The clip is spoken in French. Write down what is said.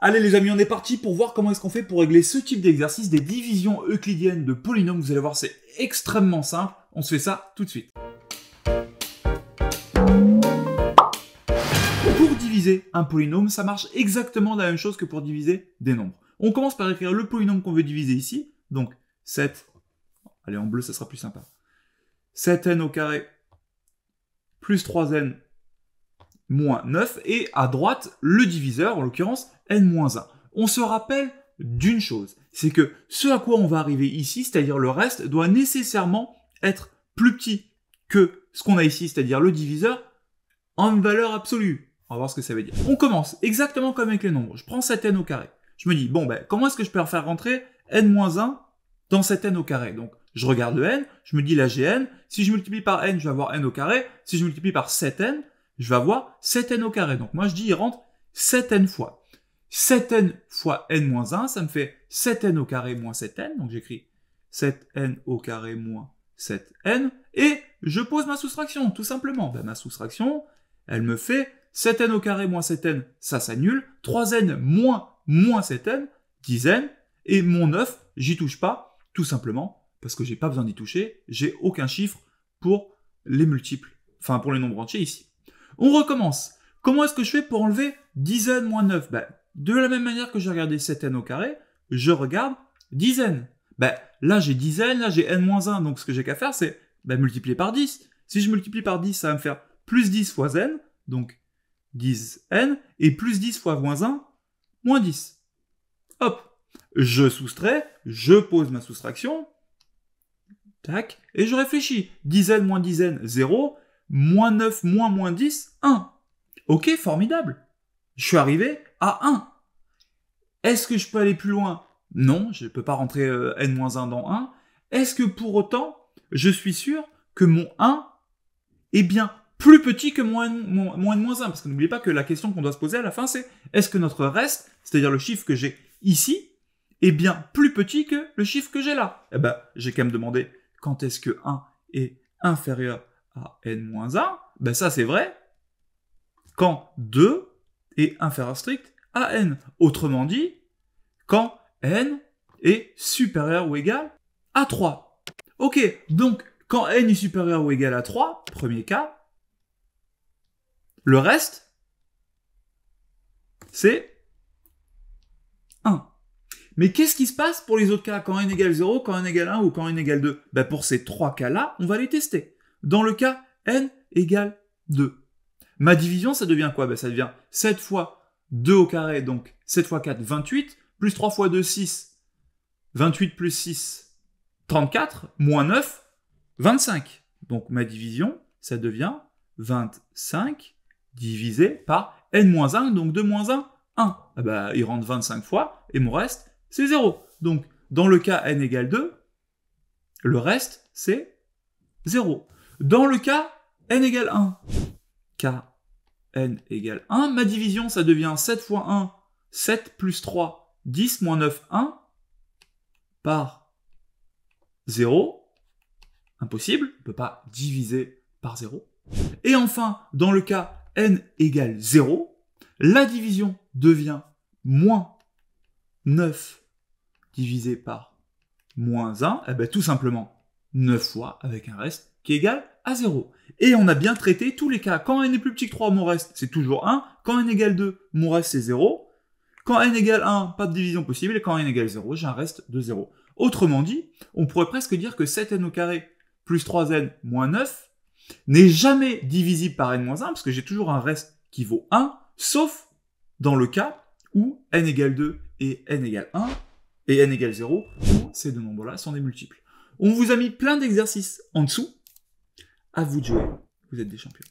Allez les amis, on est parti pour voir comment est-ce qu'on fait pour régler ce type d'exercice des divisions euclidiennes de polynômes. Vous allez voir, c'est extrêmement simple. On se fait ça tout de suite. Pour diviser un polynôme, ça marche exactement la même chose que pour diviser des nombres. On commence par écrire le polynôme qu'on veut diviser ici. Donc 7, allez en bleu ça sera plus sympa. 7n au carré plus 3n moins 9, et à droite, le diviseur, en l'occurrence, n-1. On se rappelle d'une chose, c'est que ce à quoi on va arriver ici, c'est-à-dire le reste, doit nécessairement être plus petit que ce qu'on a ici, c'est-à-dire le diviseur, en valeur absolue. On va voir ce que ça veut dire. On commence exactement comme avec les nombres. Je prends 7n au carré. Je me dis, bon, ben, comment est-ce que je peux faire rentrer n-1 dans 7n au carré? Donc, je regarde le n, je me dis là j'ai n, si je multiplie par n, je vais avoir n au carré, si je multiplie par 7n, je vais avoir 7n au carré. Donc moi je dis il rentre 7n fois. 7n fois n-1, ça me fait 7n au carré moins 7n, donc j'écris 7n au carré moins 7n, et je pose ma soustraction, tout simplement. Ben, ma soustraction, elle me fait 7n au carré moins 7n, ça s'annule, 3n moins 7n, 10n, et mon 9, j'y touche pas, tout simplement, parce que j'ai pas besoin d'y toucher, j'ai aucun chiffre pour les multiples, enfin pour les nombres entiers ici. On recommence. Comment est-ce que je fais pour enlever 10n moins 9? Ben, de la même manière que j'ai regardé 7n au carré, je regarde 10n. Ben, là j'ai 10n, là j'ai n-1, donc ce que j'ai qu'à faire c'est multiplier par 10. Si je multiplie par 10, ça va me faire plus 10 fois n, donc 10n, et plus 10 fois moins 1, moins 10. Hop, je soustrais, je pose ma soustraction, tac, et je réfléchis. 10n moins 10n, 0, moins 9 moins 10, 1. Ok, formidable. Je suis arrivé à 1. Est-ce que je peux aller plus loin? Non, je ne peux pas rentrer n-1 dans 1. Est-ce que pour autant, je suis sûr que mon 1 est bien plus petit que mon n-1? Parce que n'oubliez pas que la question qu'on doit se poser à la fin, c'est est-ce que notre reste, c'est-à-dire le chiffre que j'ai ici, est bien plus petit que le chiffre que j'ai là? Eh ben, j'ai qu'à me demander quand est-ce que 1 est inférieur à n-1, ben ça c'est vrai quand 2 est inférieur strict à n. Autrement dit, quand n est supérieur ou égal à 3. Ok, donc quand n est supérieur ou égal à 3, premier cas, le reste, c'est 1. Mais qu'est-ce qui se passe pour les autres cas, quand n égale 0, quand n égale 1 ou quand n égale 2? Ben pour ces trois cas-là, on va les tester. Dans le cas n égale 2. Ma division, ça devient quoi? Ben ça devient 7 fois 2 au carré, donc 7 fois 4, 28, plus 3 fois 2, 6, 28 plus 6, 34, moins 9, 25. Donc ma division, ça devient 25 divisé par n-1, donc 2 moins 1, 1. Eh ben, il rentre 25 fois, et mon reste, c'est 0. Donc, dans le cas n égale 2, le reste, c'est 0. Dans le cas n égale 1, cas n égale 1, ma division, ça devient 7 fois 1, 7 plus 3, 10 moins 9, 1, par 0. Impossible, on ne peut pas diviser par 0. Et enfin, dans le cas n égale 0, la division devient moins 9 divisé par moins 1, eh ben, tout simplement 9 fois avec un reste qui est égal à 0. Et on a bien traité tous les cas. Quand n est plus petit que 3, mon reste, c'est toujours 1. Quand n égale 2, mon reste, c'est 0. Quand n égale 1, pas de division possible. Et quand n égale 0, j'ai un reste de 0. Autrement dit, on pourrait presque dire que 7n au carré plus 3n moins 9 n'est jamais divisible par n-1, parce que j'ai toujours un reste qui vaut 1, sauf dans le cas où n égale 2 et n égale 1, et n égale 0, où ces deux nombres-là sont des multiples. On vous a mis plein d'exercices en dessous. À vous de jouer. Vous êtes des champions.